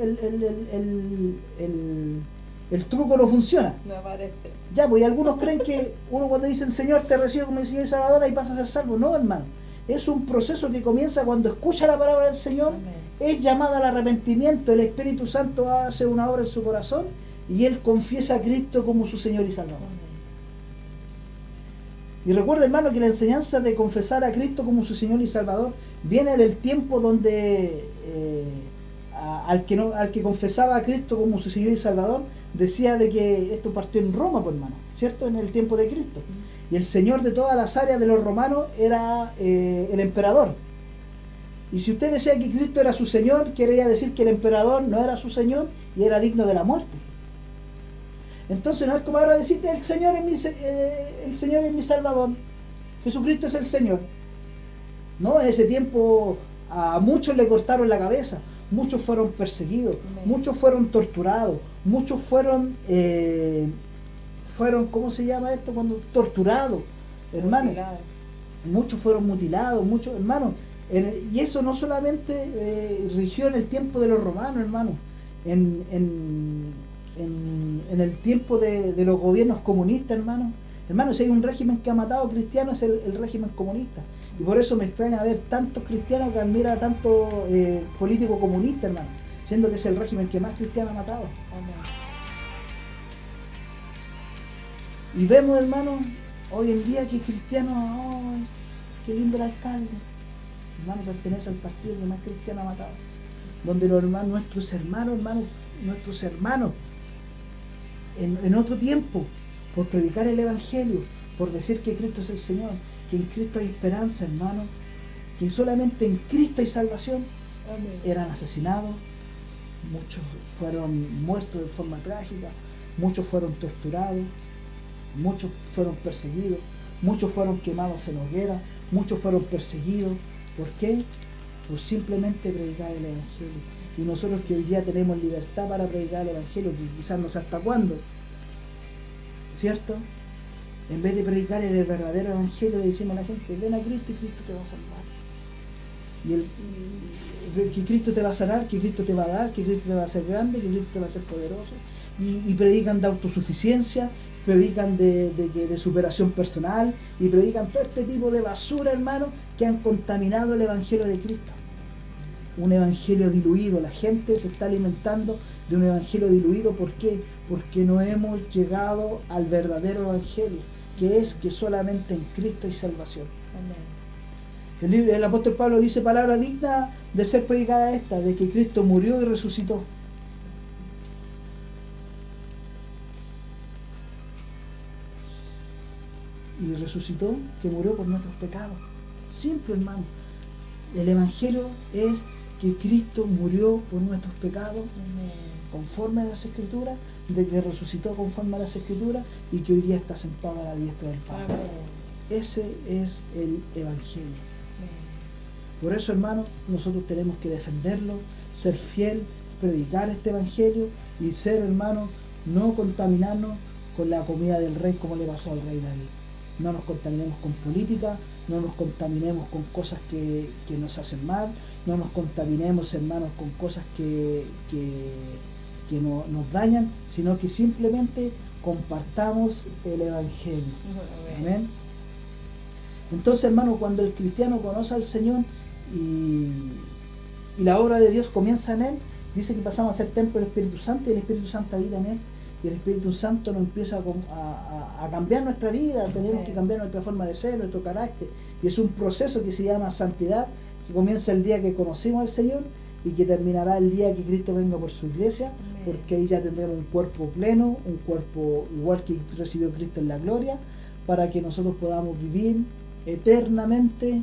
S1: el truco no funciona.
S2: Me parece.
S1: Ya, pues y algunos creen que uno cuando dicen Señor te recibo como mi Señor y Salvador, ahí vas a ser salvo. No, hermano. Es un proceso que comienza cuando escucha la palabra del Señor,
S2: Amén.
S1: es llamada al arrepentimiento, el Espíritu Santo hace una obra en su corazón y él confiesa a Cristo como su Señor y Salvador.
S2: Amén.
S1: Y recuerda, hermano, que la enseñanza de confesar a Cristo como su Señor y Salvador viene del tiempo donde al que confesaba a Cristo como su Señor y Salvador decía de que esto partió en Roma, pues, hermano, ¿cierto? En el tiempo de Cristo. Y el señor de todas las áreas de los romanos era el emperador. Y si usted decía que Cristo era su Señor, quería decir que el emperador no era su Señor y era digno de la muerte. Entonces no es como ahora decir que el Señor es mi Salvador, Jesucristo es el Señor. No, en ese tiempo a muchos le cortaron la cabeza, muchos fueron perseguidos,
S2: Amén.
S1: muchos fueron torturados, muchos fueron, ¿cómo se llama esto? Cuando torturados, hermano.
S2: Mutilado.
S1: Muchos fueron mutilados, muchos, hermano. Y eso no solamente rigió en el tiempo de los romanos, hermano. En el tiempo de los gobiernos comunistas, hermano. Hermano, si hay un régimen que ha matado cristianos es el régimen comunista. Y por eso me extraña ver tantos cristianos que admira a tantos políticos comunistas, hermano. Siendo que es el régimen que más cristianos ha matado.
S2: Amén.
S1: Y vemos, hermano, hoy en día que cristianos, ¡ay, qué lindo el alcalde! Hermano, pertenece al partido que más cristianos ha matado. Donde los hermanos, nuestros hermanos, en otro tiempo, por predicar el Evangelio, por decir que Cristo es el Señor, que en Cristo hay esperanza, hermano, que solamente en Cristo hay salvación,
S2: Amén.
S1: eran asesinados, muchos fueron muertos de forma trágica, muchos fueron torturados, muchos fueron perseguidos, muchos fueron quemados en hoguera, muchos fueron perseguidos. ¿Por qué? Por simplemente predicar el Evangelio. Y nosotros que hoy día tenemos libertad para predicar el Evangelio, que quizás no sé hasta cuándo, ¿cierto? En vez de predicar el verdadero Evangelio, le decimos a la gente, ven a Cristo y Cristo te va a salvar. Y que Cristo te va a sanar, que Cristo te va a dar, que Cristo te va a hacer grande, que Cristo te va a hacer poderoso. Y predican de autosuficiencia, predican de superación personal, y predican todo este tipo de basura, hermano, que han contaminado el Evangelio de Cristo. Un Evangelio diluido, la gente se está alimentando de un Evangelio diluido. ¿Por qué? Porque no hemos llegado al verdadero Evangelio, que es que solamente en Cristo hay salvación.
S2: Amén.
S1: El apóstol Pablo dice palabra digna de ser predicada esta, de que Cristo murió y resucitó. Y resucitó, que murió por nuestros pecados. Simple, hermano. El Evangelio es que Cristo murió por nuestros pecados,
S2: Amén.
S1: conforme a las Escrituras, de que resucitó conforme a las Escrituras y que hoy día está sentado a la diestra del Padre.
S2: Amén.
S1: Ese es el Evangelio.
S2: Amén.
S1: Por eso, hermano, nosotros tenemos que defenderlo, ser fiel, predicar este Evangelio y ser, hermano, no contaminarnos con la comida del rey como le pasó al rey David. No nos contaminemos con política, no nos contaminemos con cosas que nos hacen mal, no nos contaminemos, hermanos, con cosas que nos dañan, sino que simplemente compartamos el Evangelio. Amén. Entonces, hermano, cuando el cristiano conoce al Señor y la obra de Dios comienza en él, dice que pasamos a ser templo del Espíritu Santo y el Espíritu Santo habita en él. Y el Espíritu Santo nos empieza a cambiar nuestra vida, tenemos que cambiar nuestra forma de ser, nuestro carácter. Y es un proceso que se llama santidad, que comienza el día que conocimos al Señor y que terminará el día que Cristo venga por su iglesia, porque ahí ya tendremos un cuerpo pleno, un cuerpo igual que recibió Cristo en la gloria, para que nosotros podamos vivir eternamente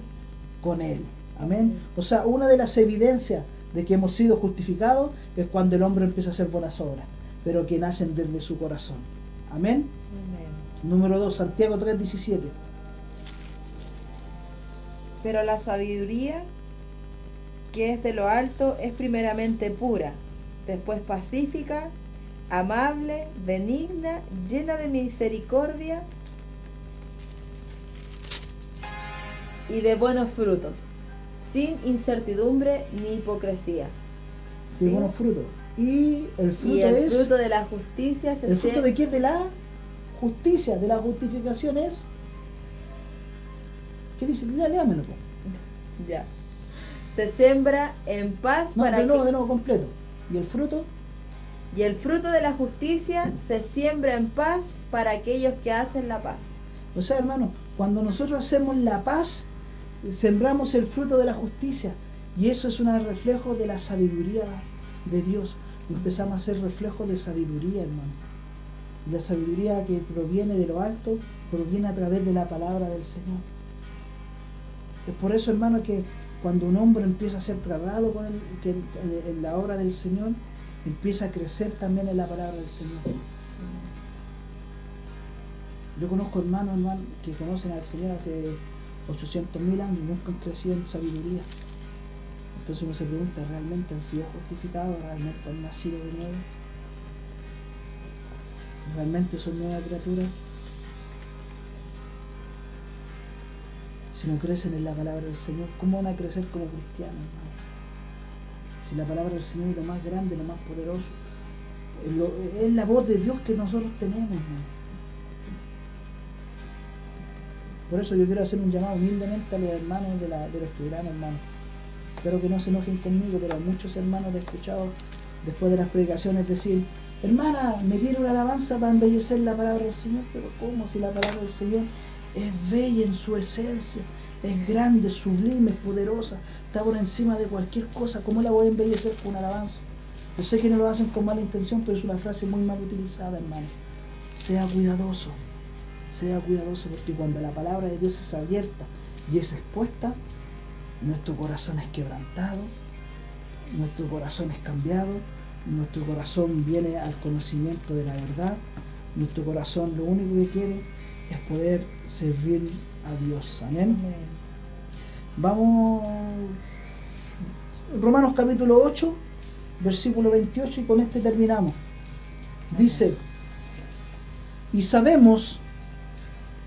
S1: con Él. Amén. O sea, una de las evidencias de que hemos sido justificados es cuando el hombre empieza a hacer buenas obras, pero que nacen desde su corazón. Amén.
S2: Amén.
S1: Número 2, Santiago 3:17.
S2: Pero la sabiduría que es de lo alto es primeramente pura, después pacífica, amable, benigna, llena de misericordia y de buenos frutos, sin incertidumbre ni hipocresía.
S1: Sí, buenos frutos. Y el fruto
S2: Y el
S1: es...
S2: fruto de la justicia
S1: ¿El fruto de qué? De la justicia, de la justificación es... ¿Qué dice? Léamelo. Po.
S2: Ya. Se siembra en paz
S1: No,
S2: para
S1: de nuevo,
S2: que...
S1: de nuevo, completo. ¿Y el fruto?
S2: Y el fruto de la justicia se siembra en paz para aquellos que hacen la paz.
S1: O sea, hermano, cuando nosotros hacemos la paz, sembramos el fruto de la justicia. Y eso es un reflejo de la sabiduría de Dios. Empezamos a hacer reflejo de sabiduría, hermano. Y la sabiduría que proviene de lo alto, proviene a través de la palabra del Señor. Es por eso, hermano, que cuando un hombre empieza a ser tratado con en la obra del Señor, empieza a crecer también en la palabra del Señor. Yo conozco hermanos que conocen al Señor hace 800.000 años y nunca han crecido en sabiduría. Entonces uno se pregunta, ¿realmente han sido justificados? ¿Realmente han nacido de nuevo? ¿Realmente son nuevas criaturas? Si no crecen en la palabra del Señor, ¿cómo van a crecer como cristianos, hermano? Si la palabra del Señor es lo más grande, lo más poderoso, es la voz de Dios que nosotros tenemos, hermano. Por eso yo quiero hacer un llamado humildemente a los hermanos de los programas, hermanos. Espero que no se enojen conmigo, pero a muchos hermanos he escuchado después de las predicaciones decir: hermana, me dieron una alabanza para embellecer la palabra del Señor. Pero ¿cómo? Si la palabra del Señor es bella en su esencia, es grande, sublime, es poderosa, está por encima de cualquier cosa. ¿Cómo la voy a embellecer con una alabanza? Yo sé que no lo hacen con mala intención, pero es una frase muy mal utilizada, hermano. Sea cuidadoso, porque cuando la palabra de Dios es abierta y es expuesta, nuestro corazón es quebrantado, nuestro corazón es cambiado, nuestro corazón viene al conocimiento de la verdad, nuestro corazón lo único que quiere es poder servir a Dios. Amén.
S2: Amén.
S1: Vamos, Romanos capítulo 8, versículo 28, y con este terminamos. Dice: y sabemos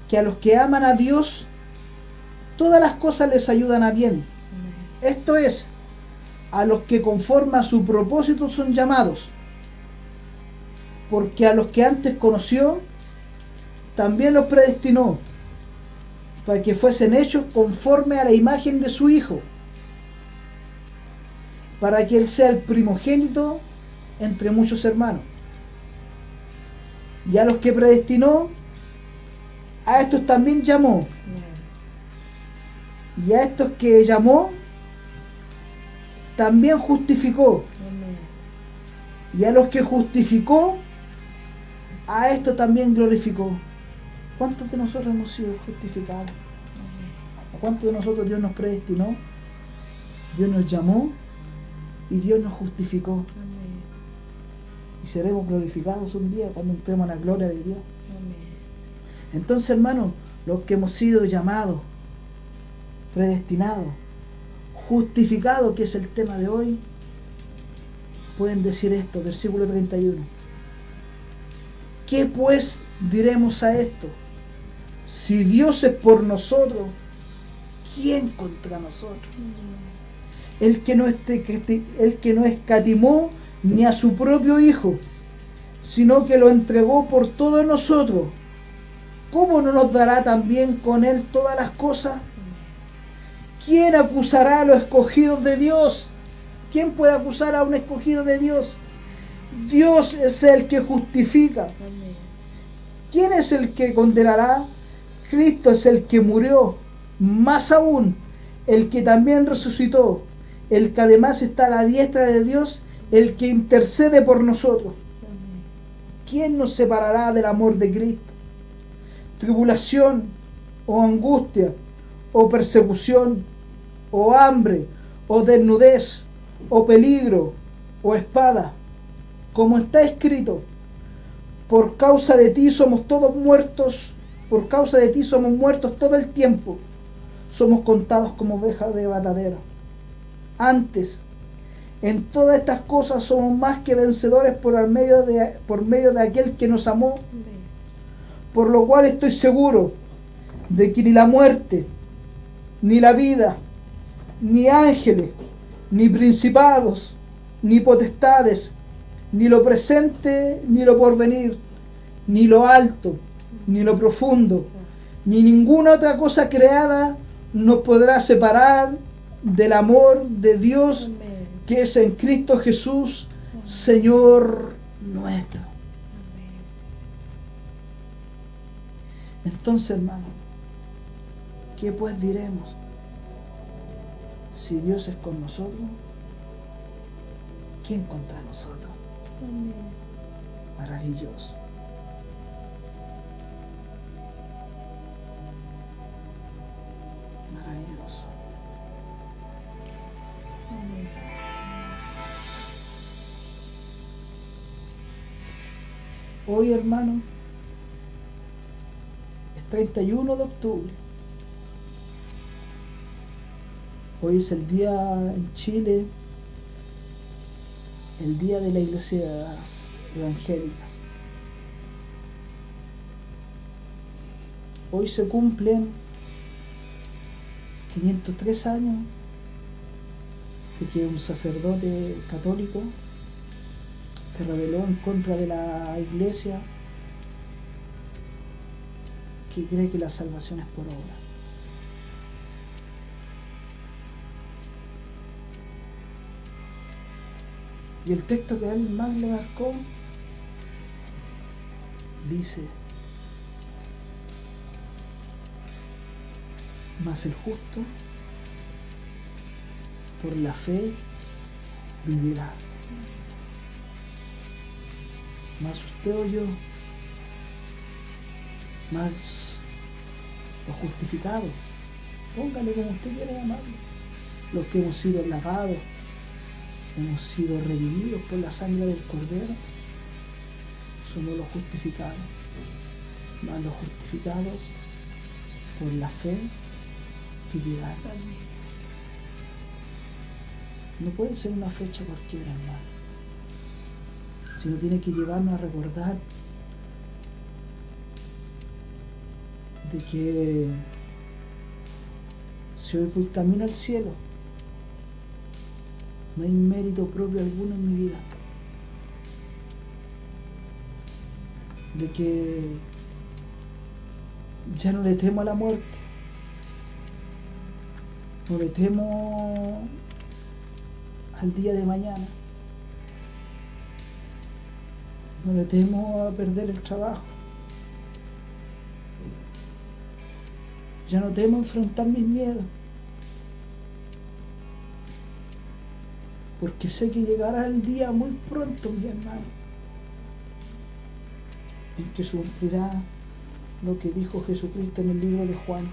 S1: que a los que aman a Dios, todas las cosas les ayudan a bien. Esto es, a los que conforme a su propósito son llamados. Porque a los que antes conoció, también los predestinó, para que fuesen hechos conforme a la imagen de su Hijo, para que Él sea el primogénito entre muchos hermanos. Y a los que predestinó, a estos también llamó. Y a estos que llamó, también justificó. Y a los que justificó, a estos también glorificó. ¿Cuántos de nosotros hemos sido justificados? ¿A cuántos de nosotros Dios nos predestinó? Dios nos llamó y Dios nos justificó. Y seremos glorificados un día cuando entremos a la gloria de Dios. Entonces, hermanos, los que hemos sido llamados, predestinados, justificados, que es el tema de hoy, pueden decir esto, versículo 31. ¿Qué pues diremos a esto? Si Dios es por nosotros, ¿quién contra nosotros? El que no escatimó ni a su propio Hijo, sino que lo entregó por todos nosotros, ¿cómo no nos dará también con Él todas las cosas? ¿Quién acusará a los escogidos de Dios? ¿Quién puede acusar a un escogido de Dios? Dios es el que justifica. ¿Quién es el que condenará? Cristo es el que murió, más aún, el que también resucitó, el que además está a la diestra de Dios, el que intercede por nosotros. ¿Quién nos separará del amor de Cristo? ¿Tribulación, o angustia, o persecución, o hambre, o desnudez, o peligro, o espada? Como está escrito: por causa de ti somos todos muertos, por causa de ti somos muertos todo el tiempo, somos contados como ovejas de matadero. Antes, en todas estas cosas somos más que vencedores por medio de aquel que nos amó. Por lo cual estoy seguro de que ni la muerte, ni la vida, ni ángeles, ni principados, ni potestades, ni lo presente, ni lo porvenir, ni lo alto, ni lo profundo, ni ninguna otra cosa creada nos podrá separar del amor de Dios
S2: Amén.
S1: que es en Cristo Jesús, Señor nuestro.
S2: Amén, sí, sí.
S1: Entonces, hermano, ¿qué pues diremos? Si Dios es con nosotros, ¿quién contra nosotros?
S2: Amén.
S1: Maravilloso. Maravilloso.
S2: Amén, sí, Señor.
S1: Hoy, hermano, es 31 de octubre. Hoy es el día en Chile, el día de la iglesia evangélicas. Hoy se cumplen 503 años de que un sacerdote católico se rebeló en contra de la iglesia que cree que la salvación es por obra. Y el texto que a él más le marcó dice: mas el justo por la fe vivirá. Más usted o yo, más los justificados, póngale como usted quiera llamarlo, los que hemos sido lavados, hemos sido redimidos por la sangre del Cordero, somos los justificados. Más los justificados por la fe vivirán.
S2: Amén.
S1: No puede ser una fecha cualquiera, hermano, sino tiene que llevarnos a recordar de que si hoy voy camino al cielo, no hay mérito propio alguno en mi vida, de que ya no le temo a la muerte, no le temo al día de mañana, no le temo a perder el trabajo, ya no temo enfrentar mis miedos, porque sé que llegará el día muy pronto, mi hermano, en que se cumplirá lo que dijo Jesucristo en el libro de Juan.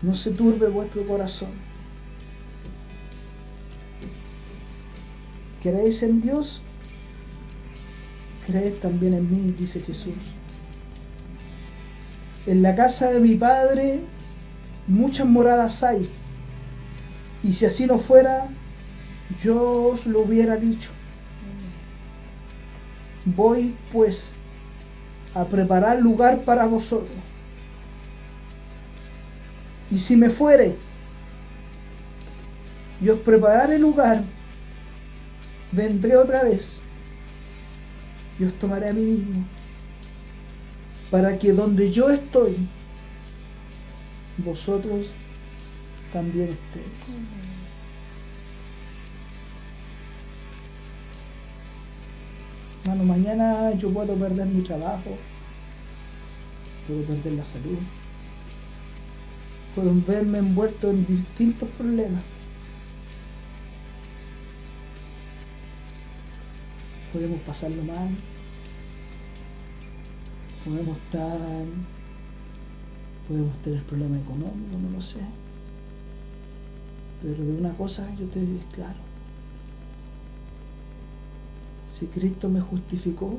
S1: No se turbe vuestro corazón. ¿Creéis en Dios? Creed también en mí, dice Jesús. En la casa de mi Padre muchas moradas hay, y si así no fuera, yo os lo hubiera dicho. Voy, pues, a preparar lugar para vosotros. Y si me fuere y os prepararé lugar, vendré otra vez y os tomaré a mí mismo, para que donde yo estoy, vosotros también estéis. Hermano, mañana yo puedo perder mi trabajo, puedo perder la salud, puedo verme envuelto en distintos problemas. Podemos pasarlo mal, podemos tener problemas económicos, no lo sé. Pero de una cosa yo te digo claro: si Cristo me justificó,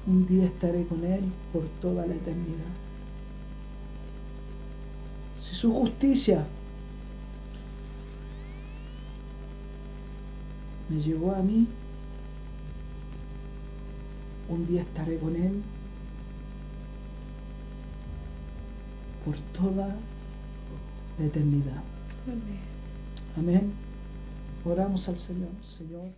S1: un día estaré con Él por toda la eternidad. Si su justicia me llegó a mí, un día estaré con Él por toda la eternidad.
S2: Amén.
S1: Amén. Oramos al Señor. Señor,